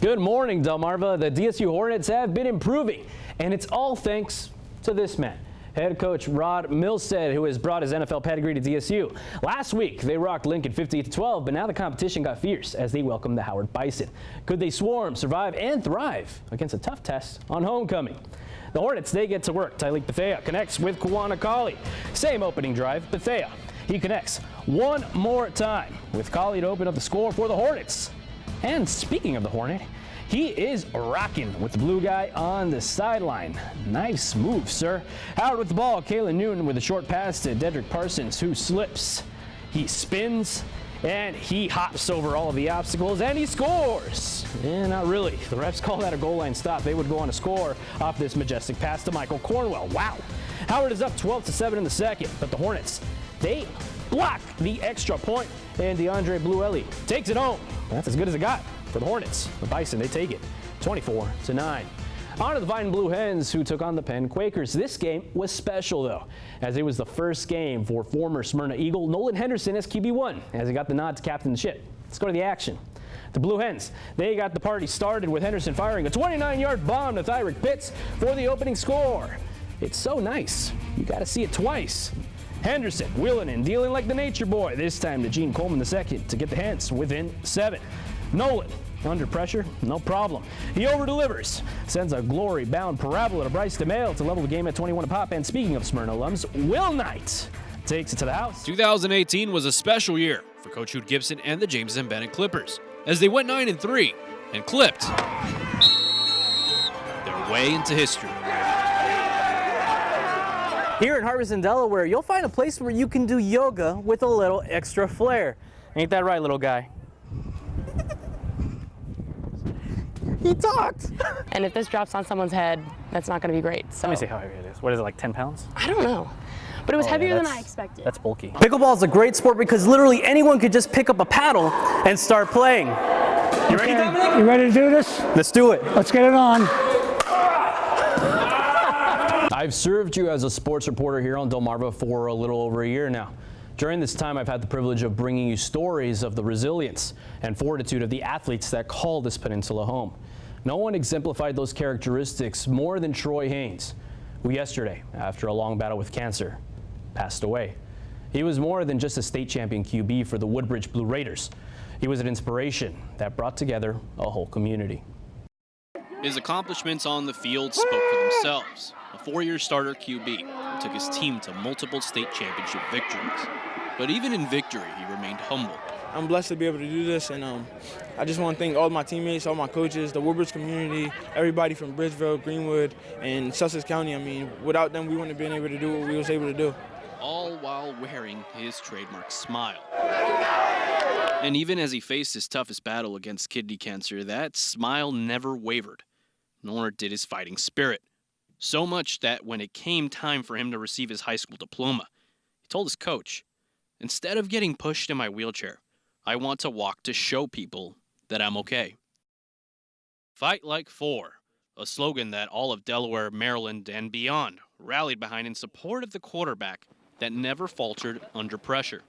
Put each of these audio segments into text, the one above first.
Good morning, Delmarva. The DSU Hornets have been improving, and it's all thanks to this man. Head coach Rod Milstead, who has brought his NFL pedigree to DSU. Last week, they rocked Lincoln 58-12, but now the competition got fierce as they welcomed the Howard Bison. Could they swarm, survive, and thrive against a tough test on homecoming? The Hornets, they get to work. Tyleek Bethea connects with Kawana. Same opening drive, Bethea. He connects one more time with Colley to open up the score for the Hornets. And speaking of the Hornet, he is rocking with the blue guy on the sideline. Nice move, sir. Howard with the ball. Kalen Newton with a short pass to Dedrick Parsons, who slips. He spins, and he hops over all of the obstacles, and he scores. Not really. The refs call that a goal line stop. They would go on to score off this majestic pass to Michael Cornwell. Wow. Howard is up 12-7 in the second, but the Hornets, they block the extra point, and DeAndre Bluelli takes it home. That's as good as it got for the Hornets. The Bison, they take it 24-9. On to the Vine Blue Hens, who took on the Penn Quakers. This game was special, though, as it was the first game for former Smyrna Eagle Nolan Henderson as QB1, as he got the nod to captain the ship. Let's go to the action. The Blue Hens, they got the party started with Henderson firing a 29-yard bomb to Thyrick Pitts for the opening score. It's so nice. You got to see it twice. Henderson wheeling and dealing like the nature boy. This time to Gene Coleman II to get the Hens within 7. Nolan under pressure, no problem. He over-delivers, sends a glory-bound parabola to Bryce DeMail to level the game at 21 a pop. And speaking of Smyrna alums, Will Knight takes it to the house. 2018 was a special year for Coach Hoot Gibson and the James M. Bennett Clippers as they went 9-3 and clipped their way into history. Here in Harbison, Delaware, you'll find a place where you can do yoga with a little extra flair. Ain't that right, little guy? He talked! And if this drops on someone's head, that's not going to be great. So. Let me see how heavy it is. What is it, like 10 pounds? I don't know. But it was heavier than I that's- expected. That's bulky. Pickleball is a great sport because literally anyone could just pick up a paddle and start playing. You ready, Dominic? You ready to do this? Let's do it. Let's get it on. I've served you as a sports reporter here on Delmarva for a little over a year now. During this time, I've had the privilege of bringing you stories of the resilience and fortitude of the athletes that call this peninsula home. No one exemplified those characteristics more than Troy Haynes, who yesterday, after a long battle with cancer, passed away. He was more than just a state champion QB for the Woodbridge Blue Raiders. He was an inspiration that brought together a whole community. His accomplishments on the field spoke for themselves. A 4-year starter QB who took his team to multiple state championship victories. But even in victory, he remained humble. I'm blessed to be able to do this, and I just want to thank all my teammates, all my coaches, the Woodbridge community, everybody from Bridgeville, Greenwood, and Sussex County. I mean, without them, we wouldn't have been able to do what we was able to do. All while wearing his trademark smile. And even as he faced his toughest battle against kidney cancer, that smile never wavered, nor did his fighting spirit. So much that when it came time for him to receive his high school diploma, he told his coach, "Instead of getting pushed in my wheelchair, I want to walk to show people that I'm okay." Fight like 4, a slogan that all of Delaware, Maryland, and beyond rallied behind in support of the quarterback that never faltered under pressure.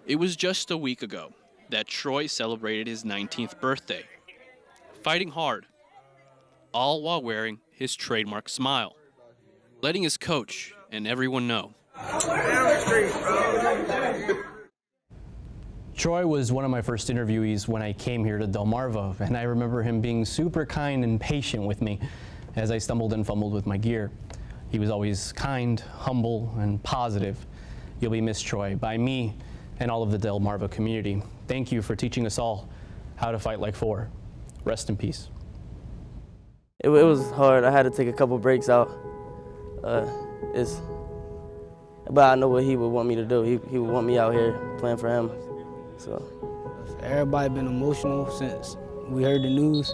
It was just a week ago that Troy celebrated his 19th birthday, fighting hard, all while wearing his trademark smile, letting his coach and everyone know. Troy was one of my first interviewees when I came here to Delmarva, and I remember him being super kind and patient with me as I stumbled and fumbled with my gear. He was always kind, humble, and positive. You'll be missed, Troy, by me and all of the Delmarva community. Thank you for teaching us all how to fight like 4. Rest in peace. It was hard. I had to take a couple breaks out. But I know what he would want me to do. He would want me out here playing for him. So Everybody been emotional since we heard the news,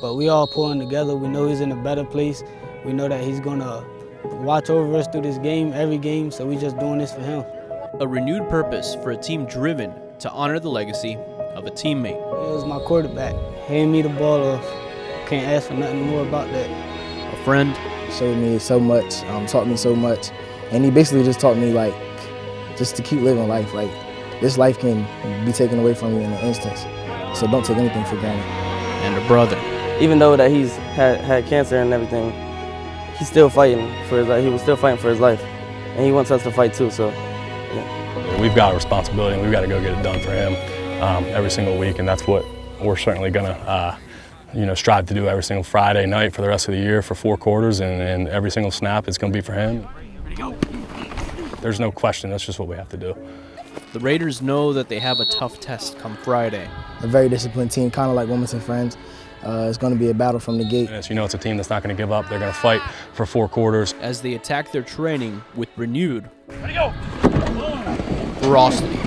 but we all pulling together. We know he's in a better place. We know that he's gonna watch over us through this game, every game, so we just doing this for him. A renewed purpose for a team driven to honor the legacy of a teammate. He was my quarterback. Hand me the ball off. Can't ask for nothing more about that. A friend. He showed me so much, taught me so much, and he basically just taught me just to keep living life. This life can be taken away from you in an instant, so don't take anything for granted. and a brother. Even though that he's had cancer and everything, he's still fighting for his life. He was still fighting for his life, and he wants us to fight too. So, yeah. We've got a responsibility, and we've got to go get it done for him every single week, and that's what we're certainly going to, strive to do every single Friday night for the rest of the year for 4 quarters, and every single snap it's going to be for him. There's no question. That's just what we have to do. The Raiders know that they have a tough test come Friday. A very disciplined team, kind of like Wilmington Friends. It's going to be a battle from the gate. It's a team that's not going to give up. They're going to fight for 4 quarters. As they attack their training with renewed ferocity.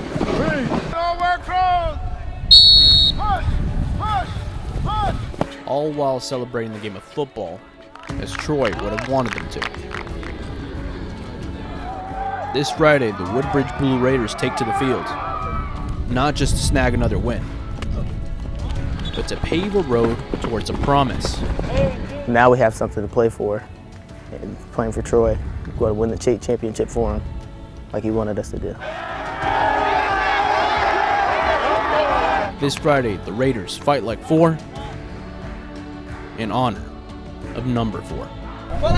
All while celebrating the game of football, as Troy would have wanted them to. This Friday, the Woodbridge Blue Raiders take to the field, not just to snag another win, but to pave a road towards a promise. Now we have something to play for, and playing for Troy. We're going to win the state championship for him, like he wanted us to do. This Friday, the Raiders fight like 4 in honor of number 4. Do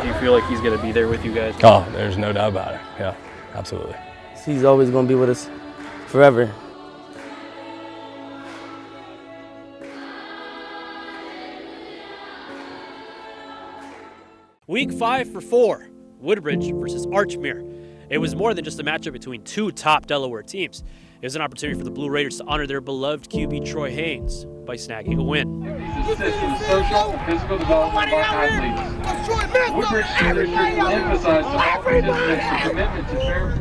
you feel like he's going to be there with you guys? Oh, there's no doubt about it. Yeah, absolutely. He's always going to be with us forever. Week 5 for 4, Woodbridge versus Archmere. It was more than just a matchup between 2 top Delaware teams. It was an opportunity for the Blue Raiders to honor their beloved QB Troy Haynes by snagging a win. Assist in social and physical development of our athletes. Woodbridge School District will emphasize to all participants the commitment to fair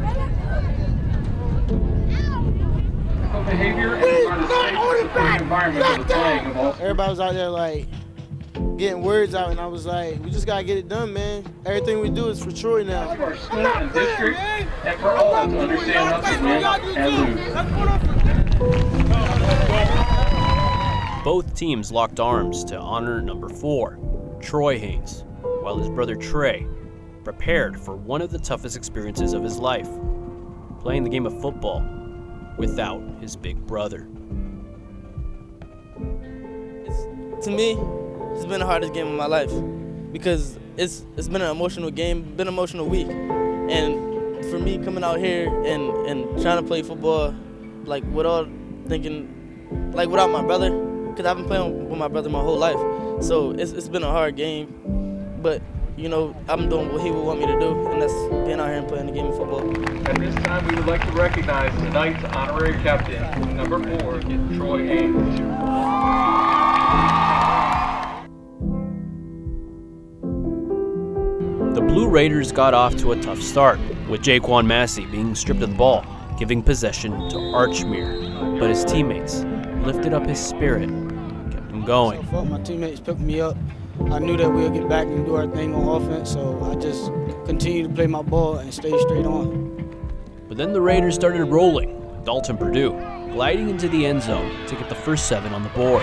behavior and provide a safe, supportive environment for the playing of all. Everybody was out there like getting words out, and I was like, we just gotta get it done, man. Everything we do is for Troy now. For our school and district, and for all to understand how to win and lose. Both teams locked arms to honor number 4, Troy Haynes, while his brother Trey prepared for one of the toughest experiences of his life, playing the game of football without his big brother. To me, it's been the hardest game of my life because it's been an emotional game, been an emotional week. And for me coming out here and trying to play football, like without thinking, like without my brother, because I've been playing with my brother my whole life. So it's been a hard game, but I'm doing what he would want me to do, and that's being out here and playing the game of football. At this time, we would like to recognize tonight's honorary captain, number 4, Troy Haynes. The Blue Raiders got off to a tough start, with Jaquan Massey being stripped of the ball, giving possession to Archmere. But his teammates lifted up his spirit, kept him going. My teammates picked me up. I knew that we'll get back and do our thing on offense, so I just continued to play my ball and stay straight on. But then the Raiders started rolling, with Dalton Purdue gliding into the end zone to get the first 7 on the board.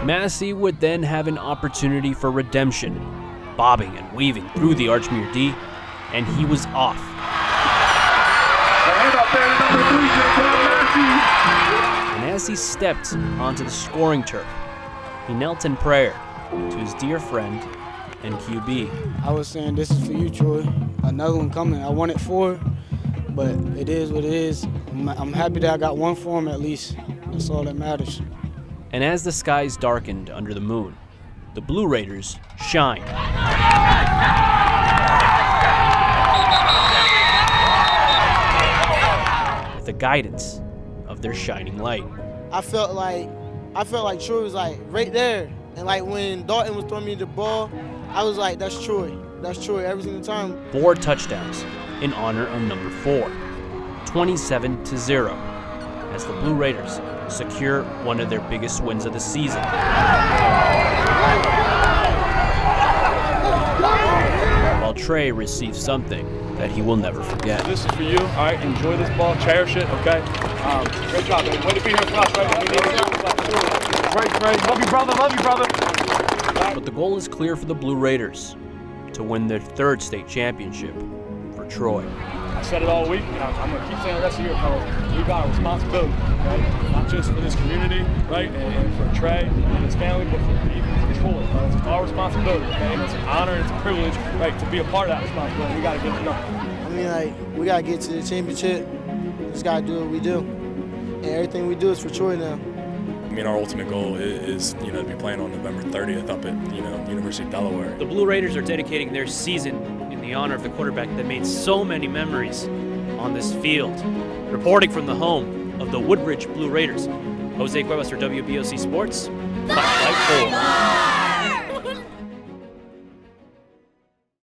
Massey would then have an opportunity for redemption, bobbing and weaving through the Archmere D, and he was off. And as he stepped onto the scoring turf, he knelt in prayer to his dear friend and QB. I was saying, this is for you, Troy. Another one coming. I wanted 4, but it is what it is. I'm happy that I got 1 for him at least. That's all that matters. And as the skies darkened under the moon, the Blue Raiders shined. With the guidance of their shining light. I felt like Troy was like right there, and like when Dalton was throwing me the ball, I was like, that's Troy every single time. 4 touchdowns in honor of number 4, 27-0, as the Blue Raiders secure one of their biggest wins of the season. While Trey receives something that he will never forget. This is for you. All right, enjoy this ball, cherish it, okay? Great job, baby. Way to be here for us, right? Great. Love you, brother. But the goal is clear for the Blue Raiders, to win their 3rd state championship for Troy. I said it all week, and I'm going to keep saying the rest of the year, fellas. We've got a responsibility, right? Not just for this community, right, and for Trey and his family, but for Troy. It's our responsibility, okay? And it's an honor and it's a privilege, right, to be a part of that responsibility. We got to get it done. I mean, like, we got to get to the championship. We just got to do what we do. And everything we do is for Troy now. I mean, our ultimate goal is, you know, to be playing on November 30th up at, you know, University of Delaware. The Blue Raiders are dedicating their season in the honor of the quarterback that made so many memories on this field. Reporting from the home of the Woodbridge Blue Raiders, José Cuevas for WBOC Sports, 5x4.